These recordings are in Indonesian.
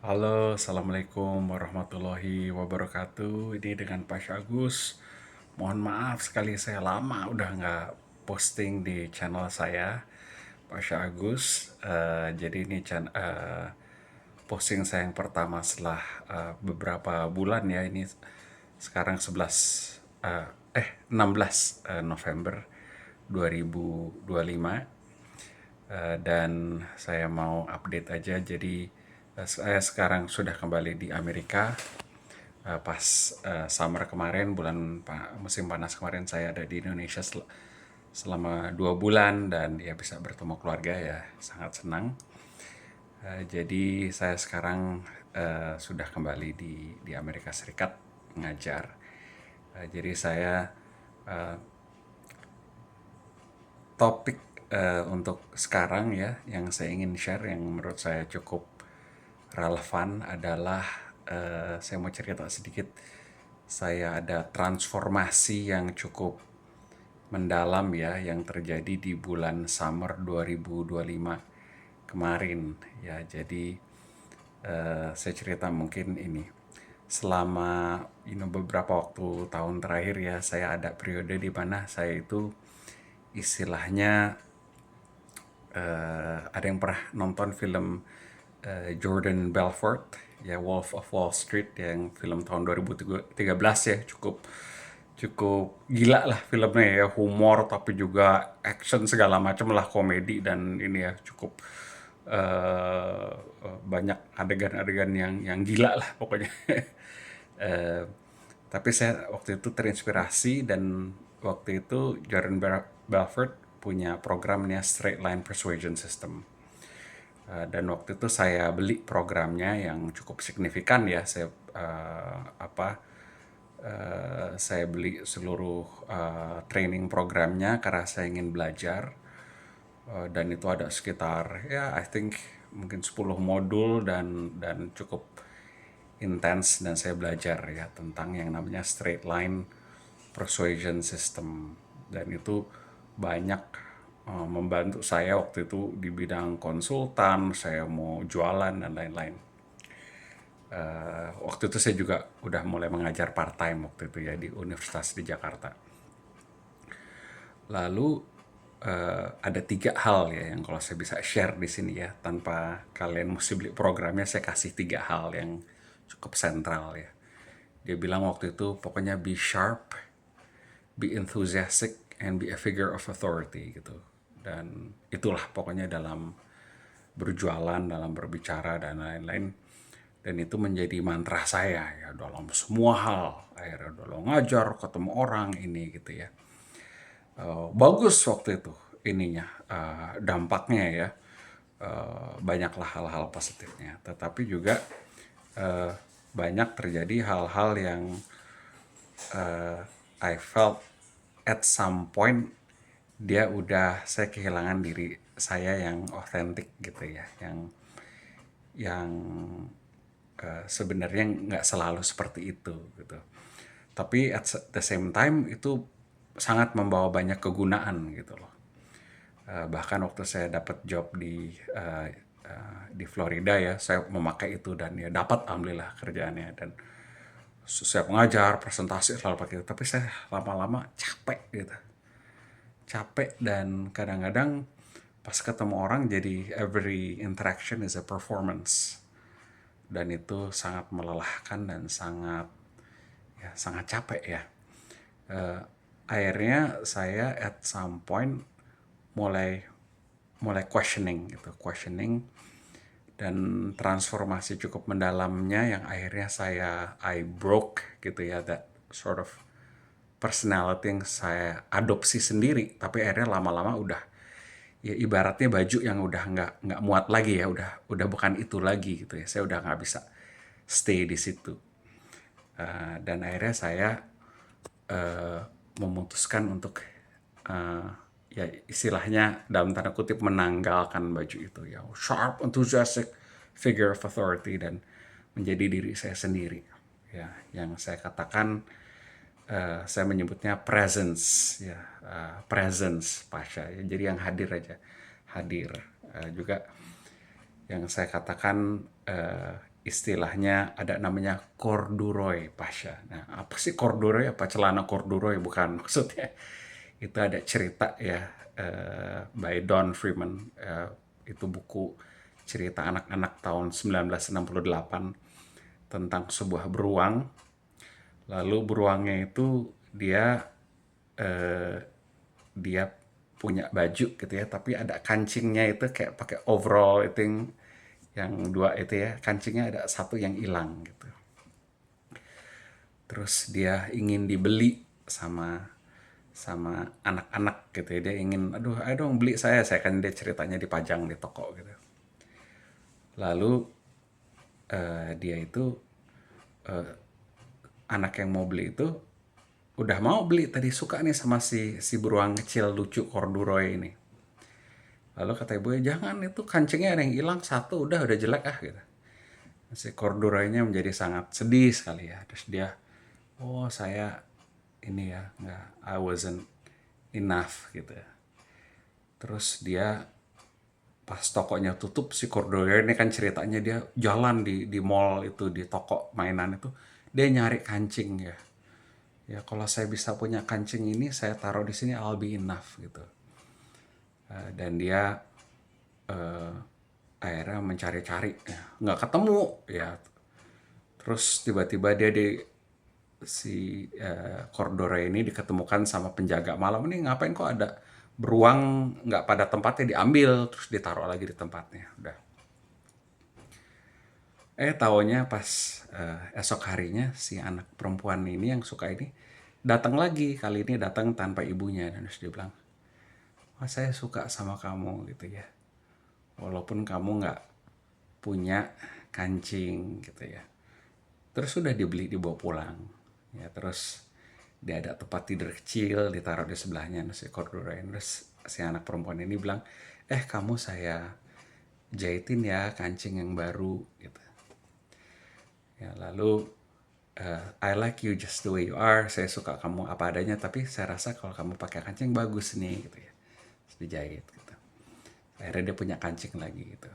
Halo, Assalamualaikum warahmatullahi wabarakatuh. Ini dengan Pak Agus. Mohon maaf sekali saya lama udah nggak posting di channel saya, Pak Agus. Jadi ini posting saya yang pertama setelah beberapa bulan ya. Ini sekarang 16 November 2025. Dan saya mau update aja. Jadi saya sekarang sudah kembali di Amerika. Pas summer kemarin, musim panas kemarin, saya ada di Indonesia selama 2 bulan dan ya bisa bertemu keluarga, ya sangat senang. Jadi saya sekarang sudah kembali di Amerika Serikat mengajar. Jadi saya topik untuk sekarang ya yang saya ingin share, yang menurut saya cukup relevan adalah saya mau cerita sedikit. Saya ada transformasi yang cukup mendalam ya yang terjadi di bulan summer 2025 kemarin ya. Jadi saya cerita mungkin ini. Selama beberapa tahun terakhir ya, saya ada periode di mana saya itu istilahnya ada yang pernah nonton film Jordan Belfort ya, Wolf of Wall Street, yang film tahun 2013 ya, cukup cukup gila lah filmnya ya, humor tapi juga action segala macam lah, komedi, dan ini ya cukup banyak adegan-adegan yang gila lah pokoknya. Eh, tapi saya waktu itu terinspirasi, dan waktu itu Jordan Belfort punya programnya Straight Line Persuasion System. Dan waktu itu saya beli programnya yang cukup signifikan ya. Saya beli seluruh training programnya karena saya ingin belajar. Dan itu ada sekitar ya I think mungkin 10 modul, dan cukup intens, dan saya belajar ya tentang yang namanya straight line persuasion system, dan itu banyak membantu saya waktu itu di bidang konsultan, saya mau jualan dan lain-lain. Waktu itu saya juga udah mulai mengajar part time waktu itu ya di Universitas di Jakarta. Lalu ada 3 hal ya yang kalau saya bisa share di sini ya, tanpa kalian mesti beli programnya. Saya kasih 3 hal yang cukup sentral ya. Dia bilang waktu itu pokoknya be sharp, be enthusiastic, and be a figure of authority gitu. Dan itulah pokoknya dalam berjualan, dalam berbicara, dan lain-lain. Dan itu menjadi mantra saya ya dalam semua hal. Akhirnya dalam ngajar, ketemu orang ini gitu ya. Bagus waktu itu ininya, dampaknya ya. Banyaklah hal-hal positifnya. Tetapi juga banyak terjadi hal-hal yang I felt at some point saya kehilangan diri saya yang otentik gitu ya, yang sebenarnya nggak selalu seperti itu gitu. Tapi at the same time itu sangat membawa banyak kegunaan gitu loh. Bahkan waktu saya dapat job di Florida ya, saya memakai itu, dan ya dapat alhamdulillah kerjaannya, dan saya mengajar presentasi selalu pakai itu. Tapi saya lama-lama capek gitu, capek, dan kadang-kadang pas ketemu orang jadi every interaction is a performance, dan itu sangat melelahkan dan sangat capek ya. Akhirnya saya at some point mulai mulai questioning, dan transformasi cukup mendalamnya yang akhirnya I broke gitu ya, that sort of personality yang saya adopsi sendiri. Tapi akhirnya lama-lama udah, ya ibaratnya baju yang udah nggak muat lagi ya, udah bukan itu lagi gitu ya. Saya udah nggak bisa stay di situ. Dan akhirnya saya memutuskan untuk uh, ya istilahnya dalam tanda kutip menanggalkan baju itu ya, sharp, enthusiastic figure of authority, dan menjadi diri saya sendiri ya, yang saya katakan saya menyebutnya presence ya, presence Pasha ya, jadi yang hadir aja, hadir. Juga yang saya katakan istilahnya ada namanya corduroy Pasha. Nah, apa sih corduroy? Apa celana corduroy? Bukan maksudnya. Itu ada cerita ya, by Don Freeman. Itu buku cerita anak-anak tahun 1968 tentang sebuah beruang. Lalu beruangnya itu eh, dia punya baju gitu ya, tapi ada kancingnya itu kayak pakai overall itu yang dua itu ya, kancingnya ada satu yang hilang gitu. Terus dia ingin dibeli sama sama anak-anak gitu ya, dia ingin, aduh ayo dong beli saya kan, dia ceritanya dipajang di toko gitu. Lalu dia itu, anak yang mau beli itu udah mau beli tadi, suka nih sama si beruang kecil lucu corduroy ini. Lalu kata ibunya, jangan, itu kancingnya ada yang hilang satu, udah jelek gitu. Si corduroynya menjadi sangat sedih sekali ya. Terus dia, oh saya ini ya, nggak, I wasn't enough gitu ya. Terus dia pas tokonya tutup, si corduroy ini kan ceritanya dia jalan di mall itu, di toko mainan itu, dia nyari kancing ya. Ya kalau saya bisa punya kancing ini, saya taruh di sini, I'll be enough gitu. Dan dia akhirnya mencari-cari ya, nggak ketemu ya. Terus tiba-tiba dia si Cordora ini diketemukan sama penjaga malam, ini ngapain kok ada beruang nggak pada tempatnya, diambil terus ditaruh lagi di tempatnya udah. Taunya pas esok harinya si anak perempuan ini yang suka ini datang lagi, kali ini datang tanpa ibunya, dan terus dia bilang, oh, saya suka sama kamu gitu ya, walaupun kamu nggak punya kancing gitu ya. Terus sudah dibeli, dibawa pulang ya. Terus dia ada tempat tidur kecil ditaruh di sebelahnya si Cordura. Terus si anak perempuan ini bilang, kamu saya jahitin ya kancing yang baru gitu ya. Lalu, I like you just the way you are, saya suka kamu apa adanya, tapi saya rasa kalau kamu pakai kancing bagus nih gitu ya. Terus dijahit gitu. Akhirnya dia punya kancing lagi gitu.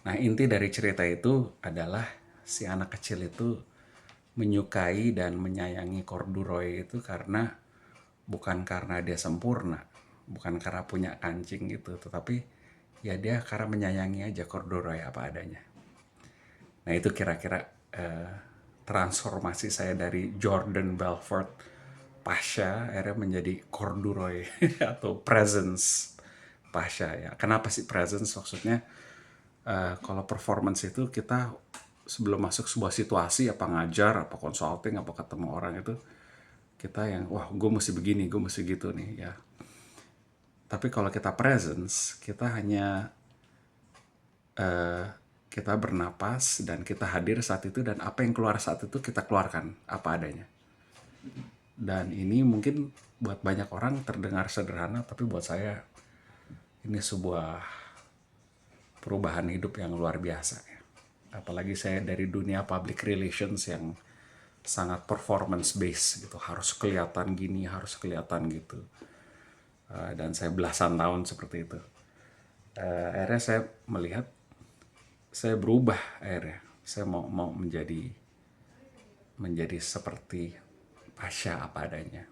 Nah, inti dari cerita itu adalah si anak kecil itu menyukai dan menyayangi corduroy itu bukan karena dia sempurna, bukan karena punya kancing gitu, tetapi ya dia karena menyayangi aja corduroy apa adanya. Nah, itu kira-kira transformasi saya dari Jordan Belfort Pasha akhirnya menjadi corduroy atau presence Pasha ya. Kenapa sih presence? Maksudnya kalau performance itu kita sebelum masuk sebuah situasi, apa ngajar, apa consulting, apa ketemu orang itu, kita yang, wah gue mesti begini, gue mesti gitu nih ya. Tapi kalau kita presence, kita hanya kita bernapas dan kita hadir saat itu, dan apa yang keluar saat itu kita keluarkan apa adanya. Dan ini mungkin buat banyak orang terdengar sederhana, tapi buat saya ini sebuah perubahan hidup yang luar biasa ya. Apalagi saya dari dunia public relations yang sangat performance based gitu, harus kelihatan gini, harus kelihatan gitu. Dan saya belasan tahun seperti itu. Akhirnya saya melihat, saya berubah akhirnya. Saya mau menjadi seperti Pasha apa adanya.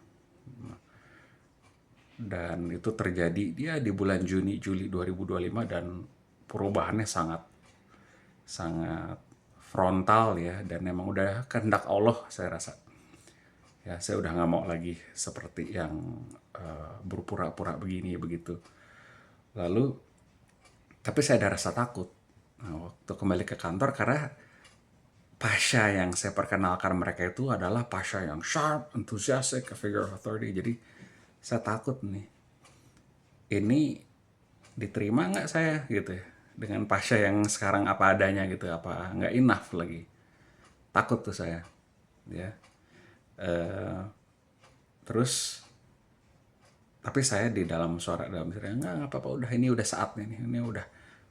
Dan itu terjadi dia di bulan Juli 2025, dan perubahannya sangat sangat frontal ya, dan memang udah kehendak Allah saya rasa ya. Saya udah nggak mau lagi seperti yang berpura-pura begini begitu. Lalu tapi saya ada rasa takut waktu kembali ke kantor, karena Pasha yang saya perkenalkan mereka itu adalah Pasha yang sharp, enthusiastic, a figure of authority. Jadi saya takut nih, ini diterima nggak saya gitu ya, dengan Pasha yang sekarang apa adanya gitu, apa nggak enough lagi. Takut tuh saya ya. Terus tapi saya di dalam suara dalam diri, nggak apa-apa, udah, ini udah saatnya nih, ini udah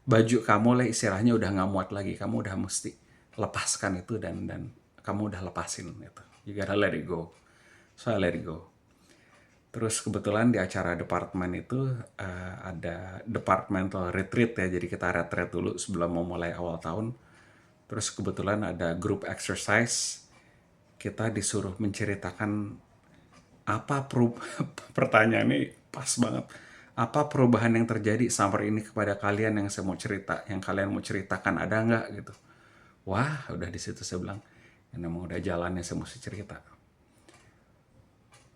baju kamu lah istilahnya, udah nggak muat lagi, kamu udah mesti lepaskan itu, dan kamu udah lepasin itu, you gotta let it go. So I let it go. Terus kebetulan di acara departemen itu ada departmental retreat ya, jadi kita retreat dulu sebelum mau mulai awal tahun. Terus kebetulan ada group exercise, kita disuruh menceritakan apa pertanyaan ini pas banget. Apa perubahan yang terjadi summer ini kepada kalian yang saya mau cerita, yang kalian mau ceritakan ada nggak gitu. Wah, udah di situ saya bilang, ini emang udah jalannya saya mesti cerita.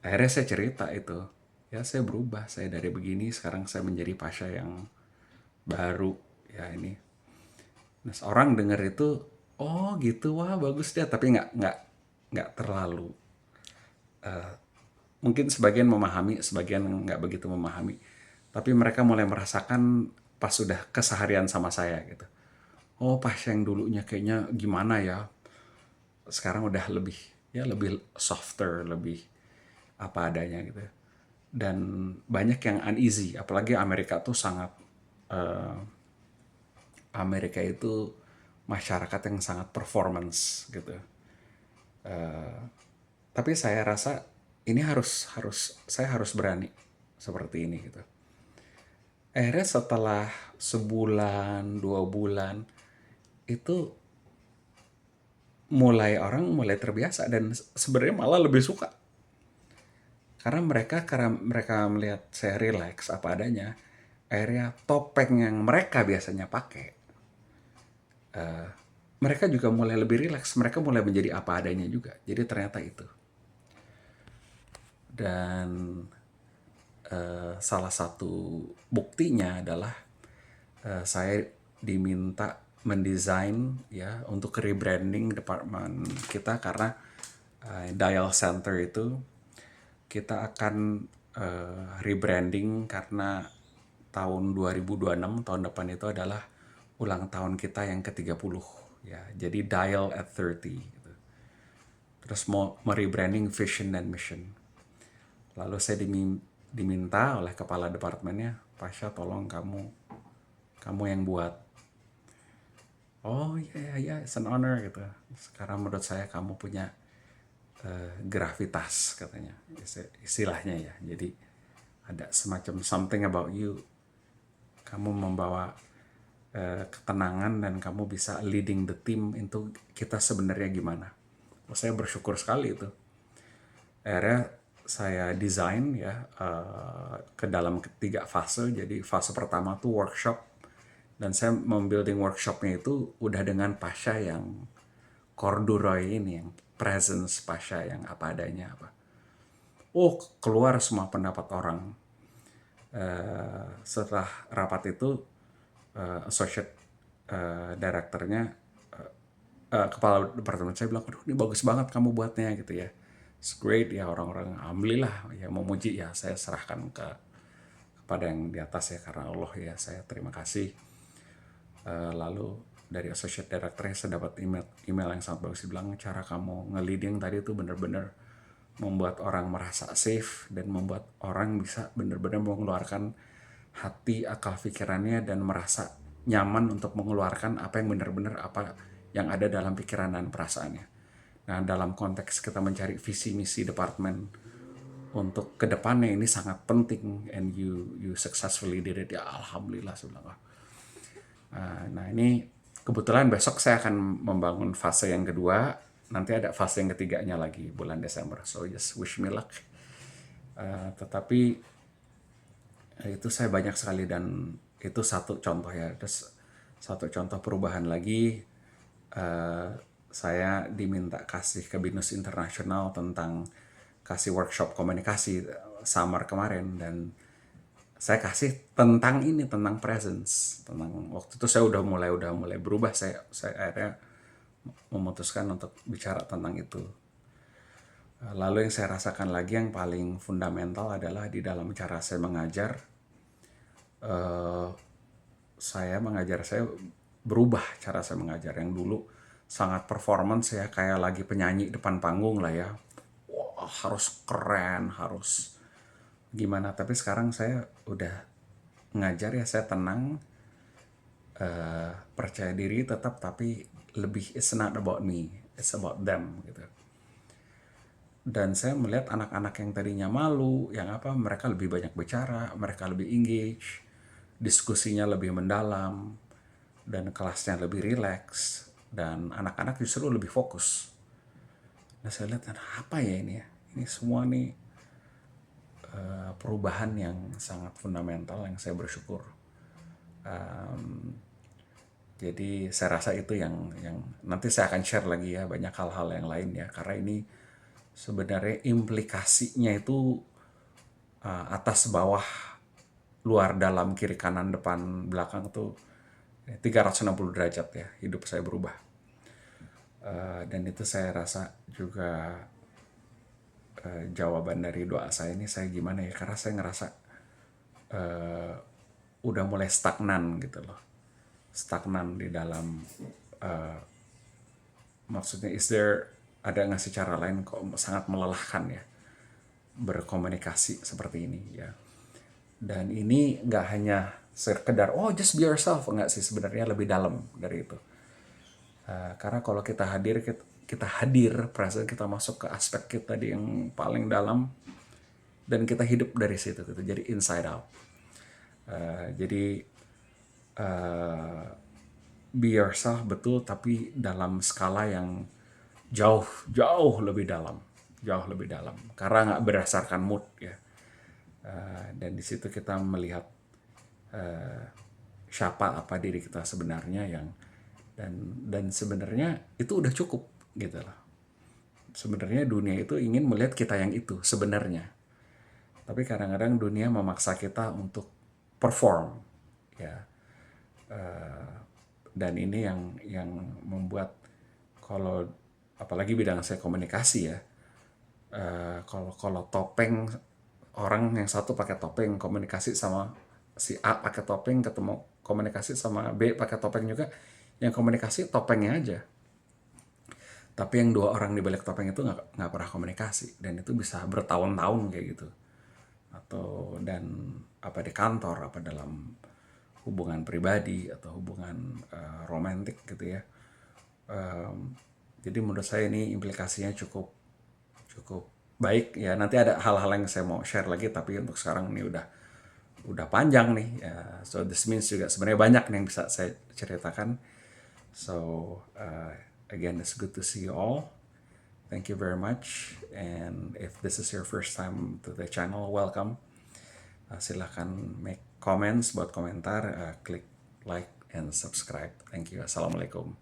Akhirnya saya cerita itu, ya saya berubah, saya dari begini sekarang saya menjadi Pasha yang baru ya ini. Nah, orang dengar itu, oh gitu, wah bagus dia, tapi nggak terlalu. Mungkin sebagian memahami, sebagian nggak begitu memahami. Tapi mereka mulai merasakan pas sudah keseharian sama saya gitu. Oh, pas yang dulunya kayaknya gimana ya, sekarang udah lebih, ya lebih softer, lebih apa adanya gitu. Dan banyak yang uneasy, apalagi Amerika tuh sangat, Amerika itu masyarakat yang sangat performance gitu. Tapi saya rasa ini harus harus saya harus berani seperti ini gitu. Akhirnya setelah sebulan, 2 bulan, itu orang mulai terbiasa dan sebenarnya malah lebih suka. Karena mereka melihat saya relax apa adanya, akhirnya topeng yang mereka biasanya pakai, mereka juga mulai lebih rileks, mereka mulai menjadi apa adanya juga. Jadi ternyata itu. Dan salah satu buktinya adalah saya diminta mendesain ya untuk rebranding departemen kita karena dial center itu kita akan rebranding karena tahun 2026 tahun depan itu adalah ulang tahun kita yang ke-30 ya. Jadi dial at 30 gitu. Terus mau merebranding vision dan mission. Lalu saya diminta oleh kepala departemennya, Pasha tolong kamu yang buat. Oh iya, iya, it's an honor gitu. Sekarang menurut saya kamu punya gravitas katanya, istilahnya ya. Jadi ada semacam something about you. Kamu membawa ketenangan dan kamu bisa leading the team itu kita sebenarnya gimana. Saya bersyukur sekali itu. Akhirnya saya desain ya ke dalam 3 fase. Jadi fase pertama tuh workshop, dan saya membuilding workshopnya itu udah dengan Pasha yang corduroy ini, yang presence Pasha yang apa adanya apa. Oh, keluar semua pendapat orang. Setelah rapat itu associate directornya, kepala departemen saya bilang, aduh ini bagus banget kamu buatnya gitu ya. It's great ya, orang-orang alhamdulillah ya memuji ya, saya serahkan kepada yang di atas ya, karena Allah ya, saya terima kasih. Lalu dari associate directornya saya dapat email yang sangat bagus, bilang cara kamu nge-leading tadi itu benar-benar membuat orang merasa safe dan membuat orang bisa benar-benar mengeluarkan hati, akal, pikirannya dan merasa nyaman untuk mengeluarkan apa yang benar-benar apa yang ada dalam pikiran dan perasaannya. Nah, dalam konteks kita mencari visi misi departemen untuk kedepannya ini sangat penting, and you successfully did it ya, alhamdulillah sebelah. Nah, ini kebetulan besok saya akan membangun fase yang kedua, nanti ada fase yang ketiganya lagi bulan Desember, so just wish me luck. Tetapi itu saya banyak sekali, dan itu satu contoh ya. Terus satu contoh perubahan lagi, saya diminta kasih ke BINUS Internasional tentang kasih workshop komunikasi summer kemarin, dan saya kasih tentang ini, tentang presence, tentang waktu itu saya udah mulai berubah, saya akhirnya memutuskan untuk bicara tentang itu. Lalu yang saya rasakan lagi yang paling fundamental adalah di dalam cara saya mengajar, saya berubah cara saya mengajar. Yang dulu sangat performance ya, kayak lagi penyanyi depan panggung lah ya. Wah, harus keren, harus gimana. Tapi sekarang saya udah ngajar ya, saya tenang, percaya diri tetap, tapi lebih it's not about me, it's about them gitu. Dan saya melihat anak-anak yang tadinya malu, yang apa, mereka lebih banyak bicara, mereka lebih engage, diskusinya lebih mendalam, dan kelasnya lebih rileks. dan anak-anak justru lebih fokus. Nah saya lihat apa ya ini ya, ini semua nih perubahan yang sangat fundamental yang saya bersyukur. Jadi saya rasa itu yang nanti saya akan share lagi ya, banyak hal-hal yang lain ya, karena ini sebenarnya implikasinya itu atas bawah, luar dalam, kiri kanan depan belakang tuh 360 derajat ya, hidup saya berubah. Dan itu saya rasa juga jawaban dari doa saya ini, saya gimana ya, karena saya ngerasa udah mulai stagnan gitu loh, stagnan di dalam, maksudnya ada nggak sih cara lain, kok sangat melelahkan ya berkomunikasi seperti ini ya. Dan ini nggak hanya sekedar oh just be yourself, nggak sih, sebenarnya lebih dalam dari itu. Karena kalau kita hadir present, kita masuk ke aspek kita di yang paling dalam, dan kita hidup dari situ gitu, jadi inside out. Jadi be yourself betul, tapi dalam skala yang jauh jauh lebih dalam, jauh lebih dalam, karena nggak berdasarkan mood ya. Dan di situ kita melihat siapa apa diri kita sebenarnya, yang dan sebenarnya itu udah cukup gitu loh. Sebenarnya dunia itu ingin melihat kita yang itu sebenarnya, tapi kadang-kadang dunia memaksa kita untuk perform ya. Dan ini yang membuat, kalau apalagi bidang saya komunikasi ya, kalau topeng, orang yang satu pakai topeng komunikasi sama si A pakai topeng, ketemu komunikasi sama B pakai topeng juga, yang komunikasi topengnya aja, tapi yang dua orang di balik topeng itu nggak pernah komunikasi, dan itu bisa bertahun-tahun kayak gitu. Atau dan apa di kantor, apa dalam hubungan pribadi atau hubungan romantik gitu ya. Jadi menurut saya ini implikasinya cukup cukup baik ya. Nanti ada hal-hal yang saya mau share lagi, tapi untuk sekarang ini udah panjang nih ya. So this means juga sebenarnya banyak nih yang bisa saya ceritakan. So again, it's good to see you all. Thank you very much. And if this is your first time to the channel, welcome. Silahkan make comments, buat komentar, klik like and subscribe. Thank you. Assalamualaikum.